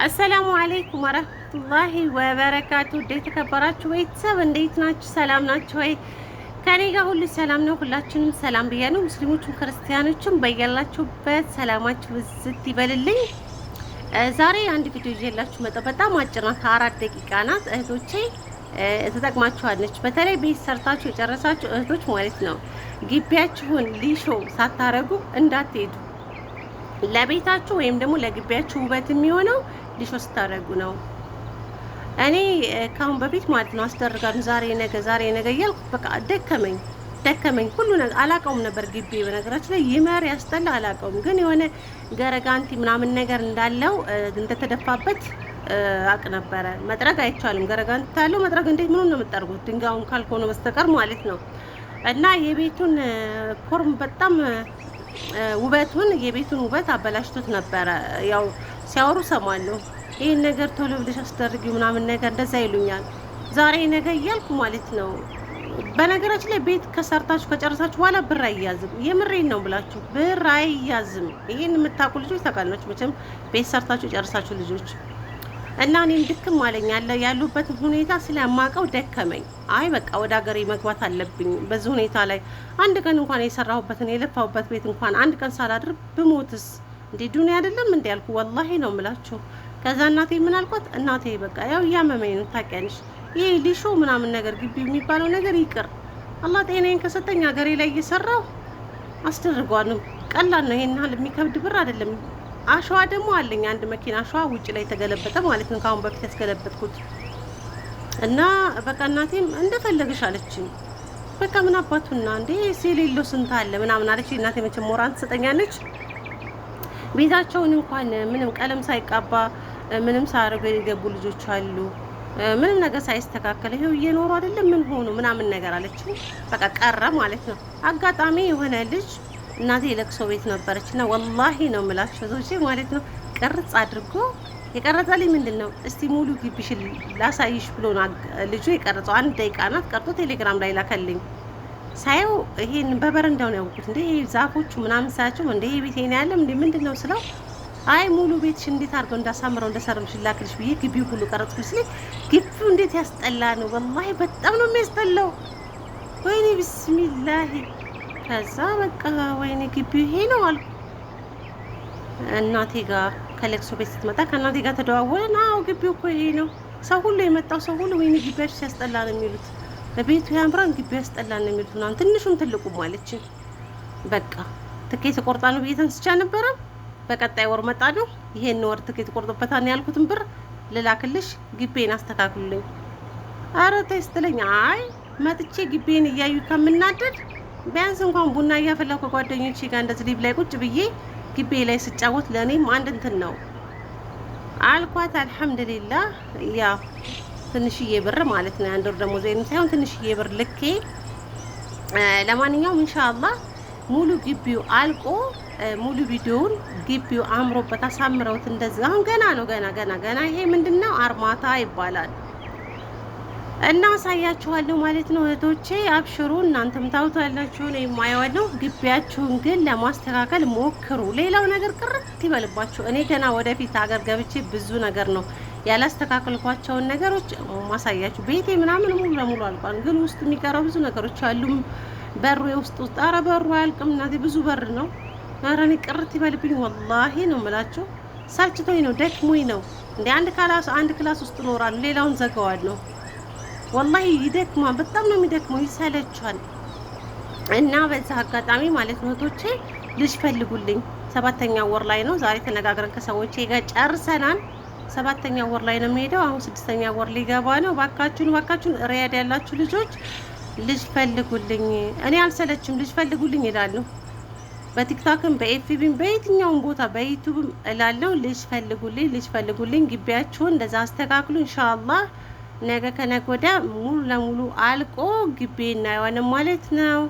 አሰላሙ አለይኩም ወረህመቱላሂ ወበረካቱ። እንዴት ተከበራችሁ ቤተሰብ እንዴት ናችሁ? ሰላም ናችሁ ወይ? ከኔ ጋር ሁሉ ሰላም ነው። ሁላችንም ሰላም ብያለሁ። ሙስሊሞችም ክርስቲያኖችም በያላችሁበት ሰላማችሁ ብዝት ይበልልኝ። ዛሬ አንድ ቪዲዮ ይዤላችሁ መጣሁ። በጣም አጭር ናት፣ 4 ደቂቃ ናት። እህቶቼ ትጠቅማችኋለች። በተለይ ቤት ሰርታችሁ የጨረሳችሁ እህቶች ማለት ነው። ግቢያችሁን ሊሾ ሳታረጉ እንዳትሄዱ። ለቤታችሁ ወይም ደግሞ ለግቢያችሁ ውበት የሚሆነው ሊሾ ስታደርጉ ነው። እኔ ካሁን በፊት ማለት ነው አስደርጋለሁ ዛሬ ነገ እያልኩ በቃ ደከመኝ ሁሉ ነገር አላውቀውም ነበር። ግቢ በነገራችን ላይ ይመር ያስጠላ አላውቀውም፣ ግን የሆነ ገረጋንቲ ምናምን ነገር እንዳለው እንደተደፋበት አቅ ነበረ። መጥረግ አይቻልም። ገረጋንቲ ታለው መጥረግ እንዴት ምኑን ነው የምትጠርጉት? ድንጋዩን ካልሆነ በስተቀር ማለት ነው። እና የቤቱን ፎርም በጣም የቤቱን ውበት አበላሽቶት ነበረ። ያው ሲያወሩ ሰማለሁ። ይሄን ነገር ቶሎ ብለሽ አስደርጊው ምናምን ነገር እንደዛ ይሉኛል። ዛሬ ነገ እያልኩ ማለት ነው። በነገራችን ላይ ቤት ከሰርታችሁ ከጨረሳችሁ በኋላ ብር አይያዝም። የምሬን ነው ብላችሁ ብር አይያዝም። ይሄን የምታውቁ ልጆች ታውቃላችሁ መቼም ቤት ሰርታችሁ የጨረሳችሁ ልጆች። እና እኔም ድክም አለኝ ያሉበትን ሁኔታ ስለማውቀው ደከመኝ። አይ በቃ ወደ ሀገሬ መግባት አለብኝ። በዚህ ሁኔታ ላይ አንድ ቀን እንኳን የሰራሁበትን የለፋሁበት ቤት እንኳን አንድ ቀን ሳላድር ብሞትስ እንዴ ዱንያ አይደለም እንዴ ያልኩ ወላሂ ነው የምላችሁ። ከዛ እናቴ ምን አልኳት? እናቴ በቃ ያው እያመመኝ ነው ታውቂያለሽ፣ ይሄ ሊሾ ምናምን ነገር ግቢ የሚባለው ነገር ይቅር። አላህ ጤናዬን ከሰጠኝ ሀገሬ ላይ እየሰራሁ አስደርገዋለሁ። ቀላል ነው። ይሄን ያህል የሚከብድ ብር አይደለም። አሸዋ ደግሞ አለኝ፣ አንድ መኪና አሸዋ ውጭ ላይ ተገለበጠ ማለት ነው። ካሁን በፊት ያስገለበጥኩት እና በቃ እናቴም እንደፈለግሽ አለችኝ። በቃ ምን አባቱና እንዴ የሌለው ስንት አለ ምናምን አለች። እናቴ መቼም ሞራን ትሰጠኛለች። ቤታቸውን እንኳን ምንም ቀለም ሳይቀባ ምንም ሳያደርጉ የገቡ ልጆች አሉ። ምንም ነገር ሳይስተካከል ይሄው እየኖሩ አይደለም ምን ሆኑ ምናምን ነገር አለችኝ። በቃ ቀረ ማለት ነው። አጋጣሚ የሆነ ልጅ እናቴ የለቅሶ ቤት ነበረችና ወላሂ ነው የምላችሁ እዚህ ማለት ነው ቅርጽ አድርጎ የቀረጸልኝ ምንድን ነው እስቲ ሙሉ ግቢሽን ላሳይሽ ብሎ ልጁ የቀረጸው 1 ደቂቃ ናት። ቀርጦ ቴሌግራም ላይ ላከልኝ። ሳየው ይሄን በበረንዳው ነው ያውቁት እንዴ ዛፎቹ ምናምን ሳያቸው እንዴ ቤት ይሄን ያለም እንዴ ምንድነው ስለው አይ ሙሉ ቤትሽ እንዴት አድርገው እንዳሳምረው እንደሰራልሽ ላክልሽ ብዬ ግቢው ሁሉ ቀረጽኩ። ስለ ግቢው እንዴት ያስጠላ ነው ወላሂ በጣም ነው የሚያስጠላው። ወይኔ ቢስሚላህ። ከዛ በቃ ወይኔ ግቢው ይሄ ነው አልኩ። እናቴ ጋር ከለቅሶ ቤት ስትመጣ ከእናቴ ጋር ተደዋወለን። አዎ ግቢው እኮ ይሄ ነው። ሰው ሁሉ የመጣው ሰው ሁሉ ወይኔ ግቢያችሁ ሲያስጠላ ነው የሚሉት፣ ቤቱ ያምራን ግቢው ያስጠላ ነው የሚሉት ምናምን ትንሹም ትልቁም ማለችኝ። በቃ ትኬት ቆርጣ ነው ብዬ ተንስቻ ነበረ። በቀጣይ ወር መጣ ነው ይሄን ወር ትኬት ቆርጦበታል ያልኩትን ብር ልላክልሽ ግቢን አስተካክሉልኝ። አረ ተይ ስትለኝ አይ መጥቼ ግቢን እያዩ ከምናደድ ቢያንስ እንኳን ቡና እያፈላሁ ከጓደኞቼ ጋር እንደዚህ ሊብ ላይ ቁጭ ብዬ ግቢ ላይ ስጫወት ለኔም አንድ እንትን ነው አልኳት። አልሐምዱሊላህ ያ ትንሽዬ ብር ማለት ነው አንድ ወር ደሞዝ ወይንም ሳይሆን ትንሽዬ ብር ልኬ ለማንኛውም ኢንሻአላህ ሙሉ ግቢው አልቆ ሙሉ ቪዲዮውን ግቢው አምሮበት አሳምረውት እንደዚህ አሁን ገና ነው ገና ይሄ ምንድነው አርማታ ይባላል። እና አሳያችኋለሁ ማለት ነው እህቶቼ አብሽሩ። እናንተም ታውታላችሁ ነው የማይወደው። ግቢያችሁን ግን ለማስተካከል ሞክሩ። ሌላው ነገር ቅርት ይበልባችሁ። እኔ ገና ወደፊት ሀገር ገብቼ ብዙ ነገር ነው ያላስተካከልኳቸውን ነገሮች ማሳያችሁ። ቤቴ ምናምን ሙሉ ለሙሉ አልቋል፣ ግን ውስጥ የሚቀረው ብዙ ነገሮች አሉ። በሩ ውስጥ አረ በሩ አያልቅም እናቴ ብዙ በር ነው። አረ እኔ ቅርት ይበልብኝ ወላሂ ነው የምላችሁ። ሳልችቶኝ ነው ደክሞኝ ነው እንዴ አንድ ክላስ ውስጥ እኖራለሁ፣ ሌላውን ዘጋዋለሁ። ወላሂ ይደክማል፣ በጣም ነው የሚደክመው፣ ይሰለቻል። እና በዛ አጋጣሚ ማለት ነው እህቶቼ ልጅ ፈልጉልኝ። 7ኛ ወር ላይ ነው ዛሬ ተነጋግረን ከሰዎቼ ጋር ጨርሰናል። 7ኛ ወር ላይ ነው የሚሄደው። አሁን 6ኛ ወር ሊገባ ነው። ባካችሁን ሪያድ ያላችሁ ልጆች ልጅ ፈልጉልኝ። እኔ አልሰለችም፣ ልጅ ፈልጉልኝ እላለሁ። በቲክቶክም በኤፍቢም በየትኛውም ቦታ በዩቲዩብም እላለሁ ልጅ ፈልጉልኝ። ግቢያችሁን እንደዛ አስተካክሉ። ኢንሻአላህ ነገ ከነገ ወዲያ ሙሉ ለሙሉ አልቆ ግቢ እናየዋለን ማለት ነው።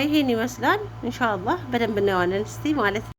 ይሄን ይመስላል። ኢንሻአላህ በደንብ እናየዋለን እስቲ ማለት ነው።